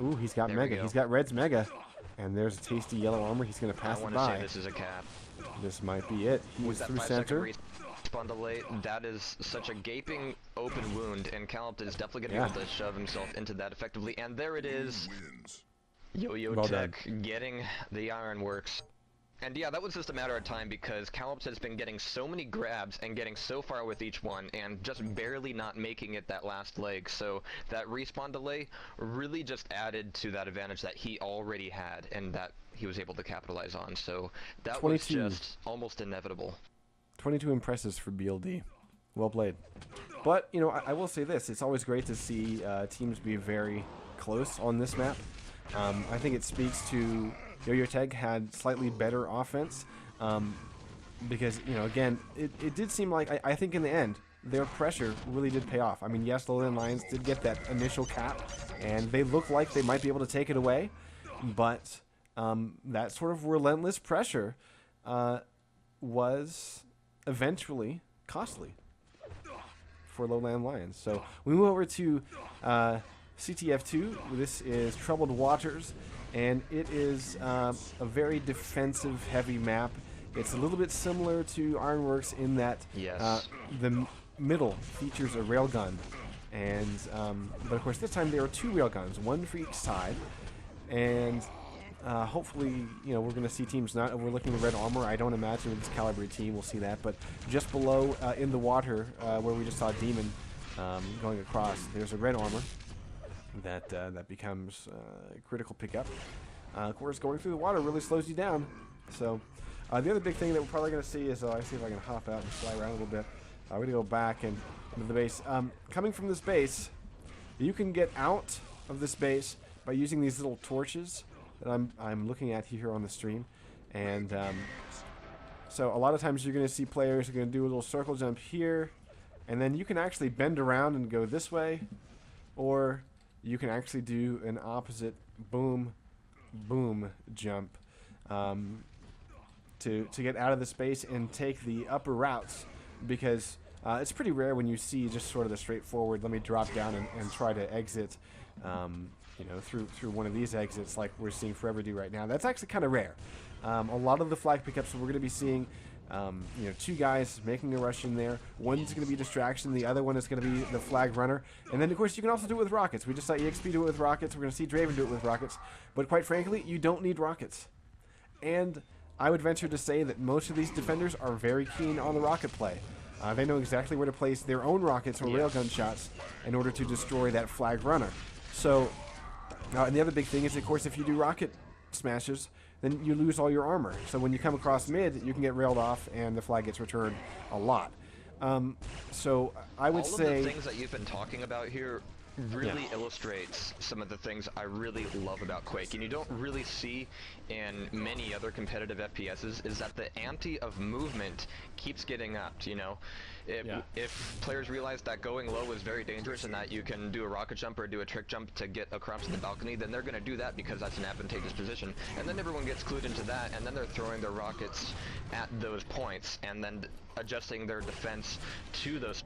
Ooh, he's got There Mega. He's got Red's Mega. And there's a tasty yellow armor. He's going to pass it by. I want to say this is a cap. This might be it. He's through center. Respawn delay, that is such a gaping open wound, and Calip is definitely going to be able to shove himself into that effectively. And there it is. Yo-Yo Tech getting the ironworks. And yeah, that was just a matter of time because Calip has been getting so many grabs and getting so far with each one and just barely not making it that last leg. So that respawn delay really just added to that advantage that he already had and that he was able to capitalize on. So that was just almost inevitable. 22 impresses for BLD. Well played. But, you know, I will say this. It's always great to see teams be very close on this map. I think it speaks to Yo-Yo Tech had slightly better offense because, you know, again, it did seem like, I think in the end, their pressure really did pay off. I mean, yes, the LLL Lions did get that initial cap, and they looked like they might be able to take it away, but that sort of relentless pressure was eventually costly for LLL Lions. So we move over to CTF2. This is Troubled Waters, and it is a very defensive-heavy map. It's a little bit similar to Ironworks in that the middle features a railgun, and but of course this time there are two railguns, one for each side, and hopefully, you know, we're going to see teams not overlooking the red armor. I don't imagine with this calibrated team we'll see that, but just below in the water where we just saw Demon going across, there's a red armor that becomes a critical pickup. Of course, going through the water really slows you down. So the other big thing that we're probably going to see is, I see if I can hop out and fly around a little bit. We're going to go back and into the base. Coming from this base, you can get out of this base by using these little torches that I'm looking at here on the stream. And so a lot of times you're going to see players are going to do a little circle jump here, and then you can actually bend around and go this way, or you can actually do an opposite boom, boom jump to get out of the space and take the upper routes, because it's pretty rare when you see just sort of the straightforward, let me drop down and try to exit, you know, through one of these exits like we're seeing Forever do right now. That's actually kind of rare. A lot of the flag pickups we're going to be seeing, you know, two guys making a rush in there. One's going to be distraction, the other one is going to be the flag runner. And then, of course, you can also do it with rockets. We just saw EXP do it with rockets. We're going to see Draven do it with rockets. But quite frankly, you don't need rockets. And I would venture to say that most of these defenders are very keen on the rocket play. They know exactly where to place their own rockets or railgun shots in order to destroy that flag runner. So, and the other big thing is, of course, if you do rocket smashes, then you lose all your armor. So when you come across mid, you can get railed off, and the flag gets returned a lot. So I would say all of the things that you've been talking about here really illustrates some of the things I really love about Quake, and you don't really see in many other competitive FPSs, is that the ante of movement keeps getting upped, you know? If players realize that going low is very dangerous and that you can do a rocket jump or do a trick jump to get across the balcony, then they're going to do that because that's an advantageous position. And then everyone gets clued into that, and then they're throwing their rockets at those points and then adjusting their defense to those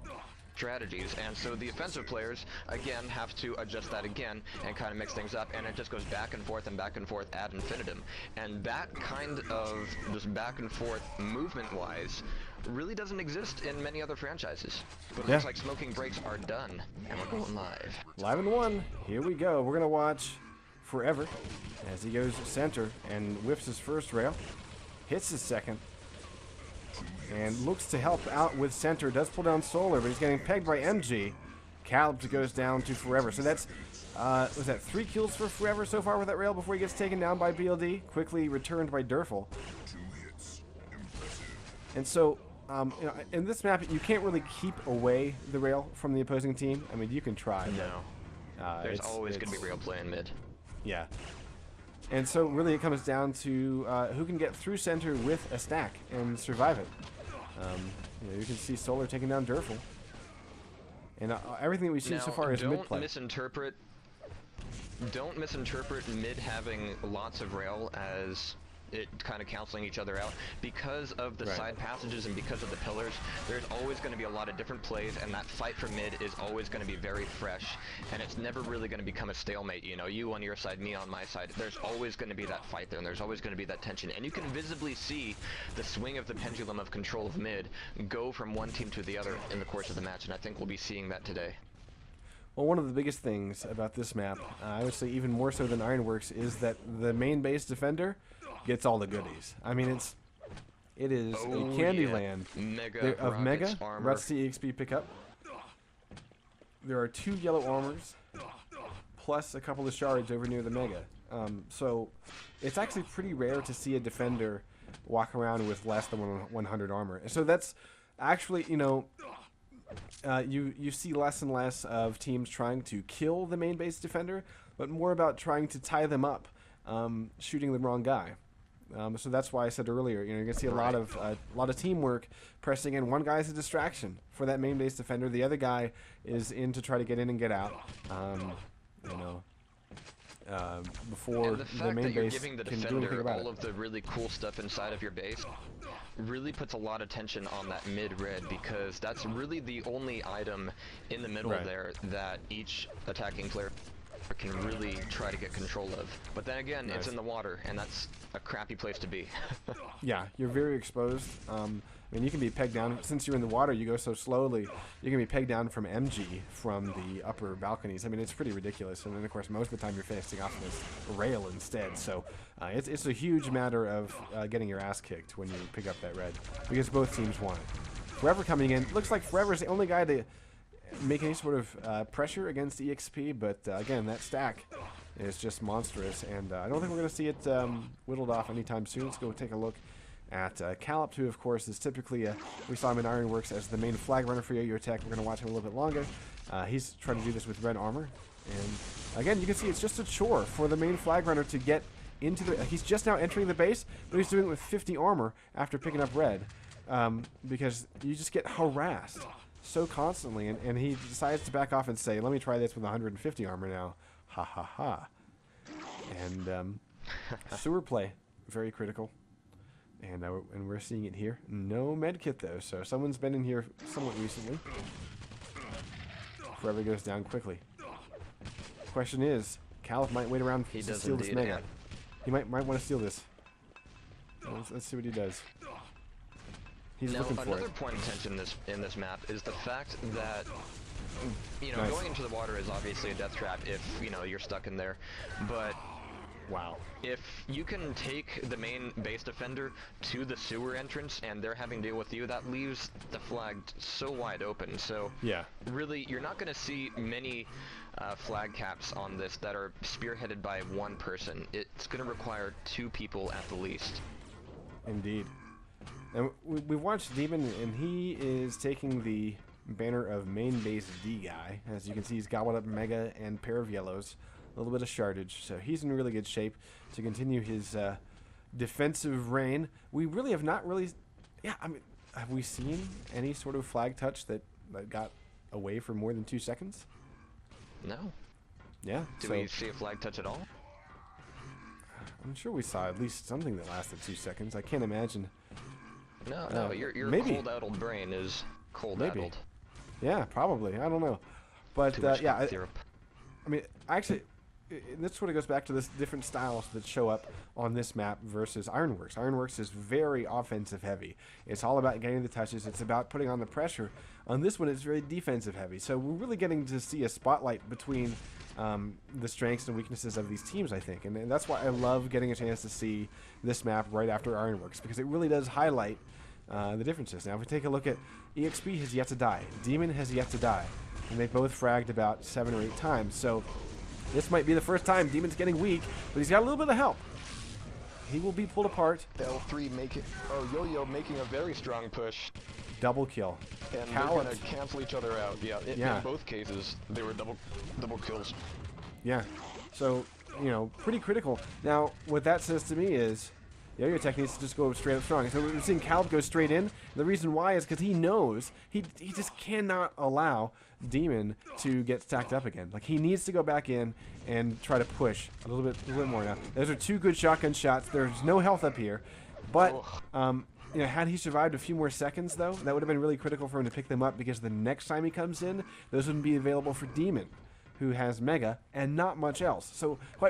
strategies. And so the offensive players, again, have to adjust that again and kind of mix things up, and it just goes back and forth ad infinitum. And that kind of just back and forth movement-wise really doesn't exist in many other franchises. But it looks like smoking breaks are done, and we're going live. Live in one. Here we go. We're going to watch Forever as he goes center and whips his first rail, hits his second, and looks to help out with center. Does pull down Solar, but he's getting pegged by MG. Calip goes down to Forever. So that's, was that 3 kills for Forever so far with that rail before he gets taken down by BLD? Quickly returned by Durfel. And so, you know, in this map, you can't really keep away the rail from the opposing team. I mean, you can try. No. There's always going to be rail play in mid. Yeah. And so really it comes down to who can get through center with a stack and survive it. You know, you can see Solar taking down Durfel. And everything that we've seen so far is mid play. Don't misinterpret mid having lots of rail as it kind of canceling each other out. Because of the Right. side passages and because of the pillars, there's always going to be a lot of different plays, and that fight for mid is always going to be very fresh, and it's never really going to become a stalemate. You know, you on your side, me on my side. There's always going to be that fight there, and there's always going to be that tension, and you can visibly see the swing of the pendulum of control of mid go from one team to the other in the course of the match, and I think we'll be seeing that today. Well, one of the biggest things about this map, I would say even more so than Ironworks, is that the main base defender gets all the goodies. I mean, it is a candy land of Mega. Armor. Let's see EXP pick up. There are 2 yellow armors, plus a couple of shards over near the Mega. So it's actually pretty rare to see a defender walk around with less than 100 armor. So that's actually, you know, you see less and less of teams trying to kill the main base defender, but more about trying to tie them up, shooting the wrong guy. So that's why I said earlier, you know, you're gonna see a lot of teamwork pressing in. One guy's a distraction for that main base defender. The other guy is in to try to get in and get out. You know, before and the fact main that you're base giving the can do anything defender about all it. of the really cool stuff inside of your base really puts a lot of tension on that mid-red, because that's really the only item in the middle Right. there that each attacking player can really try to get control of. But then again, Nice. it's in the water, and that's a crappy place to be. Yeah, you're very exposed. I mean, you can be pegged down. Since you're in the water, you go so slowly, you can be pegged down from MG from the upper balconies. I mean, it's pretty ridiculous. And then, of course, most of the time you're facing off this rail instead. So it's a huge matter of getting your ass kicked when you pick up that red, because both teams want it. Forever coming in. Looks like Forever's the only guy to make any sort of pressure against EXP, but again, that stack is just monstrous, and I don't think we're going to see it whittled off anytime soon. Let's go take a look at Calip, who of course is typically, we saw him in Ironworks as the main flag runner for Yo-Yo Tech. We're going to watch him a little bit longer. He's trying to do this with red armor, and again, you can see it's just a chore for the main flag runner to get into the, he's just now entering the base, but he's doing it with 50 armor after picking up red, because you just get harassed so constantly, and he decides to back off and say, let me try this with 150 armor now. Ha ha ha. And sewer play, very critical. And we're seeing it here. No medkit though, so someone's been in here somewhat recently. Forever goes down quickly. Question is, Calip might wait around to steal this Mega. yeah. He might want to steal this. Let's see what he does. He's Now, looking for another it. point of tension in this map is the fact that, you know, Nice. going into the water is obviously a death trap if, you know, you're stuck in there, but Wow. if you can take the main base defender to the sewer entrance and they're having to deal with you, that leaves the flag so wide open. So Yeah. really, you're not going to see many flag caps on this that are spearheaded by one person. It's going to require 2 people at the least. Indeed. And we've watched Demon, and he is taking the banner of main base D guy. As you can see, he's gobbled up Mega and pair of yellows. A little bit of shardage, so he's in really good shape to continue his defensive reign. We really have not really... Yeah, I mean, have we seen any sort of flag touch that got away for more than 2 seconds? No. Yeah. Do we see a flag touch at all? I'm sure we saw at least something that lasted 2 seconds. I can't imagine. No, your maybe. cold-addled brain is cold-addled. Yeah, probably. I don't know. But Too much yeah, syrup. I mean, actually, this sort of goes back to this different styles that show up on this map versus Ironworks. Ironworks is very offensive heavy. It's all about getting the touches. It's about putting on the pressure. On this one, it's very defensive heavy. So we're really getting to see a spotlight between the strengths and weaknesses of these teams, I think. And that's why I love getting a chance to see this map right after Ironworks, because it really does highlight the differences. Now, if we take a look at EXP has yet to die. Demon has yet to die. And they both fragged about 7 or 8 times. So this might be the first time Demon's getting weak, but he's got a little bit of help. He will be pulled apart. L3 making, Yo-Yo making a very strong push, Double kill. and they're Calip. gonna cancel each other out. Yeah, Yeah. in both cases, they were double kills. Yeah. So, you know, pretty critical. Now, what that says to me is Yo-Yo Tech needs to just go straight up strong. So we're seeing Calb go straight in. The reason why is because he knows he just cannot allow Demon to get stacked up again. Like, he needs to go back in and try to push a little bit more now. Those are 2 good shotgun shots. There's no health up here, but you know, had he survived a few more seconds though, that would have been really critical for him to pick them up, because the next time he comes in, those wouldn't be available for Demon, who has Mega and not much else. So quite